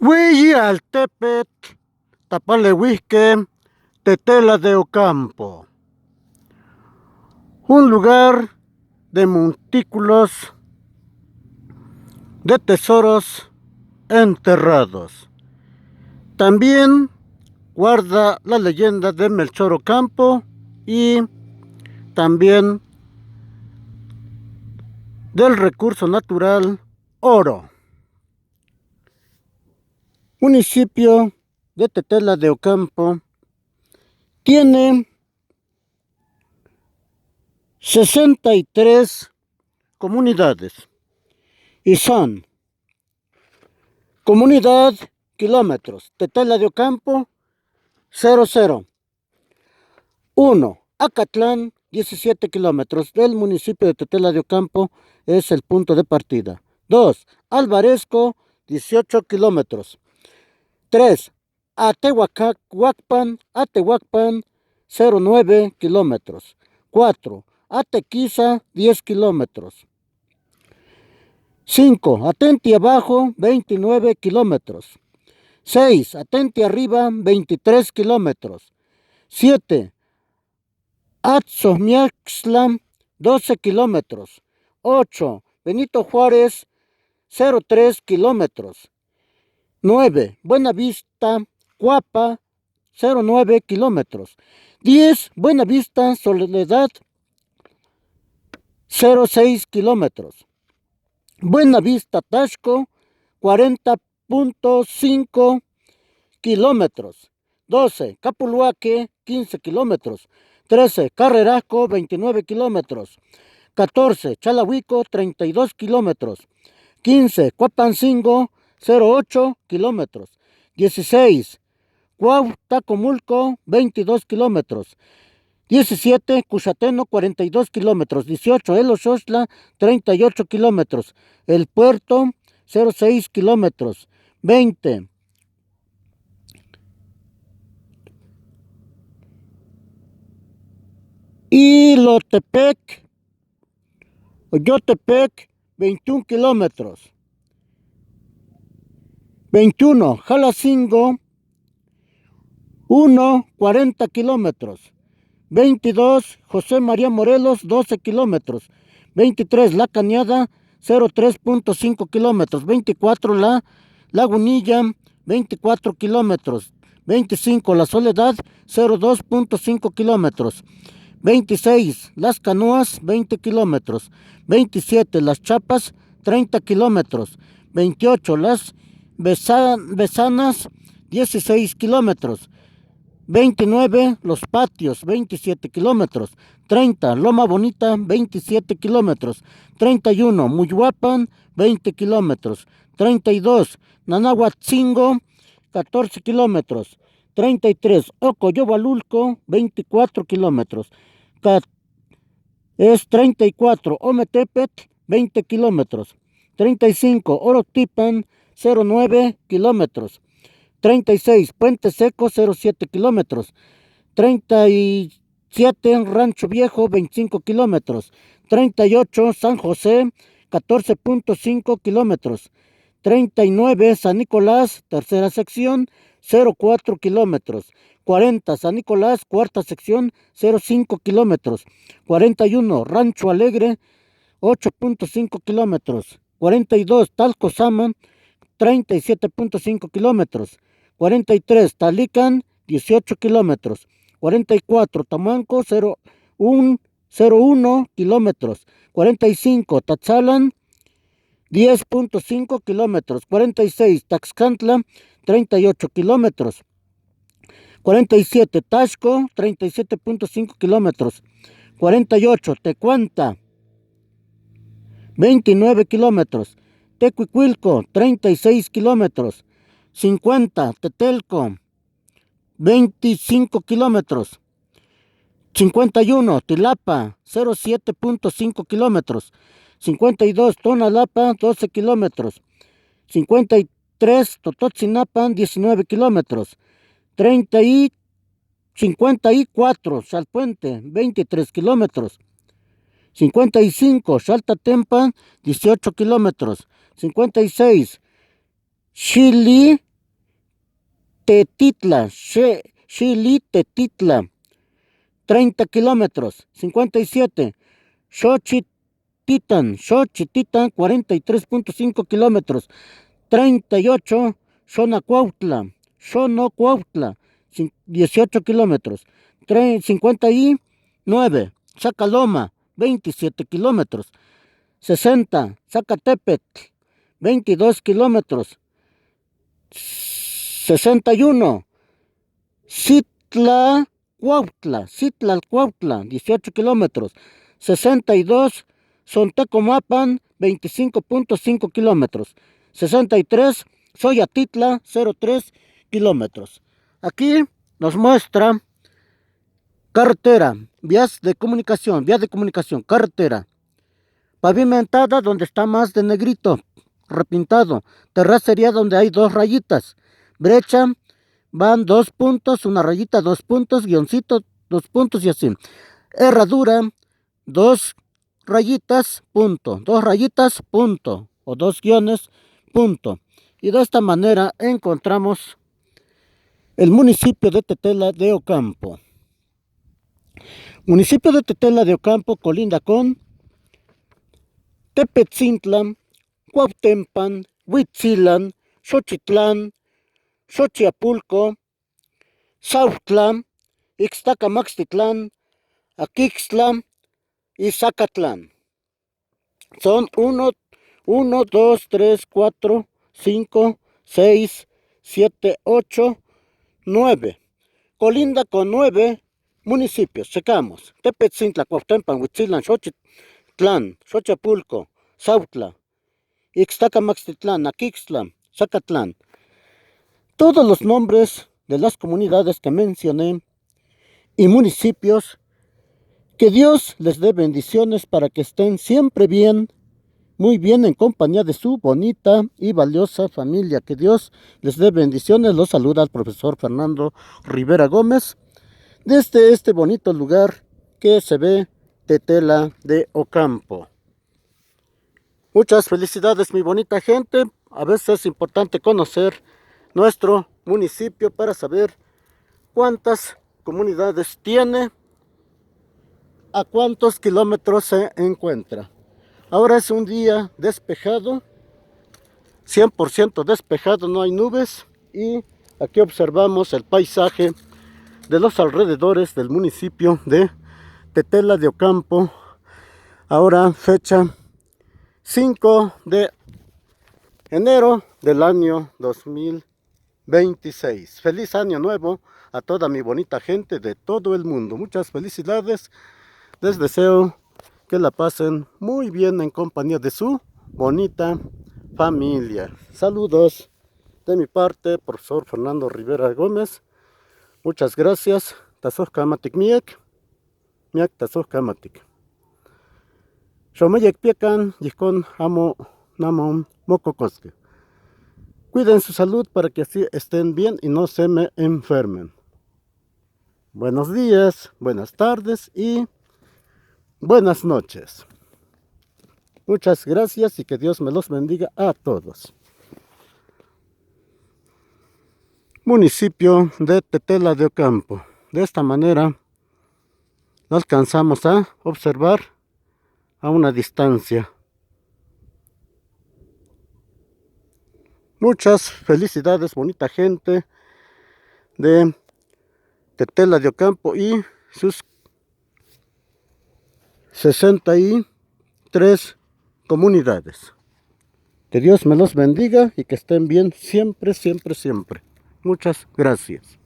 Hueyaltepet, Tapalehuisque, Tetela de Ocampo. Un lugar de montículos de tesoros enterrados. También guarda la leyenda de Melchor Ocampo y también del recurso natural oro. Municipio de Tetela de Ocampo tiene 63 comunidades y son: comunidad kilómetros, Tetela de Ocampo 00. 1. Acatlán, 17 kilómetros del municipio de Tetela de Ocampo es el punto de partida. 2. Alvarezco, 18 kilómetros. 3. Atehuacpan, 09 kilómetros. 4. Atequiza, 10 kilómetros. 5. Atenti abajo, 29 kilómetros. 6. Atenti arriba, 23 kilómetros. 7. Atzomiaxtla, 12 kilómetros. 8. Benito Juárez, 03 kilómetros. 9. Buenavista, Cuapa, 09 kilómetros. 10. Buenavista, Soledad, 06 kilómetros. Buenavista, Taxco, 40.5 kilómetros. 12. Capuluaque, 15 kilómetros. 13. Carrerasco, 29 kilómetros. 14. Chalahuico, 32 kilómetros. 15. Cuapancingo, 08 kilómetros. 16. Cuauhtacomulco, 22 kilómetros. 17. Cushateno, 42 kilómetros. 18. Eloxoxtla, 38 kilómetros. El Puerto, 06 kilómetros. 20. Ilotepec, Oyotepec, 21 kilómetros. 21. Jalacingo, 40 kilómetros. 22. José María Morelos, 12 kilómetros. 23. La Cañada, 03.5 kilómetros. 24. La Lagunilla, 24 kilómetros. 25. La Soledad, 02.5 kilómetros. 26. Las Canoas, 20 kilómetros. 27. Las Chapas, 30 kilómetros. 28. Las Besanas, 16 kilómetros. 29. Los Patios, 27 kilómetros. 30. Loma Bonita, 27 kilómetros. 31. Muyhuapan, 20 kilómetros. 32. Nanahuatzingo, 14 kilómetros. 33. Ocoyobalulco, 24 kilómetros. Es 34. Ometepet, 20 kilómetros. 35. Orotipan, 09 kilómetros. 36. Puente Seco, 07 kilómetros. 37. Rancho Viejo, 25 kilómetros. 38. San José, 14.5 kilómetros. 39. San Nicolás, tercera sección, 04 kilómetros. 40. San Nicolás, cuarta sección, 05 kilómetros. 41. Rancho Alegre, 8.5 kilómetros. 42. Talcosama, 37.5 kilómetros. 43. Talican, 18 kilómetros. 44. Tamanco, 01 kilómetros. 45. Tatzalan, 10.5 kilómetros. 46. Taxcantla, 38 kilómetros. 47. Taxco, 37.5 kilómetros. 48. Tecuanta, 29 kilómetros. Tecuicuilco, 36 kilómetros. 50. Tetelco, 25 kilómetros. 51. Tilapa, 07.5 kilómetros. 52. Tonalapa, 12 kilómetros. 53. Tototzinapan, 19 kilómetros. 54. Salpuente, 23 kilómetros. 55. Xaltatempa, 18 kilómetros. 56. Chili, Tetitla, Xilitetitla, 30 kilómetros, 57. Xochititan, 43.5 kilómetros, 38. Xonacuautla, 18 kilómetros, 59. Zacaloma, 27 kilómetros, 60. Zacatepetl, 22 kilómetros, 61. Citlalcuautla, 18 kilómetros, 62. Sontecomapan, 25.5 kilómetros, 63. Soyatitla, 0.3 kilómetros. Aquí nos muestra carretera, vía de comunicación, carretera pavimentada donde está más de negrito, repintado. Terracería donde hay 2 rayitas. Brecha, van 2 puntos, una rayita, 2 puntos, guioncito, 2 puntos y así. Herradura, 2 rayitas, punto, 2 rayitas, punto, o 2 guiones, punto. Y de esta manera encontramos el municipio de Tetela de Ocampo. Municipio de Tetela de Ocampo colinda con Tepetzintlan, Cuautempan, Huitzilan, Xochitlán, Xochiapulco, Sautlán, Ixtacamaxtitlán, Aquixtlán y Zacatlán. Son 1, 2, 3, 4, 5, 6, 7, 8, 9. Colinda con 9 municipios. Checamos. Tepetzintla, Cuautempan, Huitzilan, Xochitlán, Xochiapulco, Sautla, Ixtacamaxtitlán, Aquixtlán, Zacatlán. Todos los nombres de las comunidades que mencioné y municipios, que Dios les dé bendiciones para que estén siempre bien, muy bien en compañía de su bonita y valiosa familia. Que Dios les dé bendiciones. Los saluda el profesor Fernando Rivera Gómez desde este bonito lugar que se ve Tetela de Ocampo. Muchas felicidades, mi bonita gente. A veces es importante conocer nuestro municipio para saber cuántas comunidades tiene, a cuántos kilómetros se encuentra. Ahora es un día despejado, 100% despejado, no hay nubes, y aquí observamos el paisaje de los alrededores del municipio de Tetela de Ocampo. Ahora fecha 5 de enero del año 2026. Feliz año nuevo a toda mi bonita gente de todo el mundo. Muchas felicidades. Les deseo que la pasen muy bien en compañía de su bonita familia. Saludos de mi parte, profesor Fernando Rivera Gómez. Muchas gracias. Tazoj kamatik miek tazoj kamatik. Xomayek piekan yikon amo namon mococoske. Cuiden su salud para que así estén bien y no se me enfermen. Buenos días, buenas tardes y buenas noches. Muchas gracias y que Dios me los bendiga a todos. Municipio de Tetela de Ocampo. De esta manera alcanzamos a observar a una distancia. Muchas felicidades, bonita gente de Tetela de Ocampo y sus 63 comunidades. Que Dios me los bendiga y que estén bien siempre, siempre, siempre. Muchas gracias.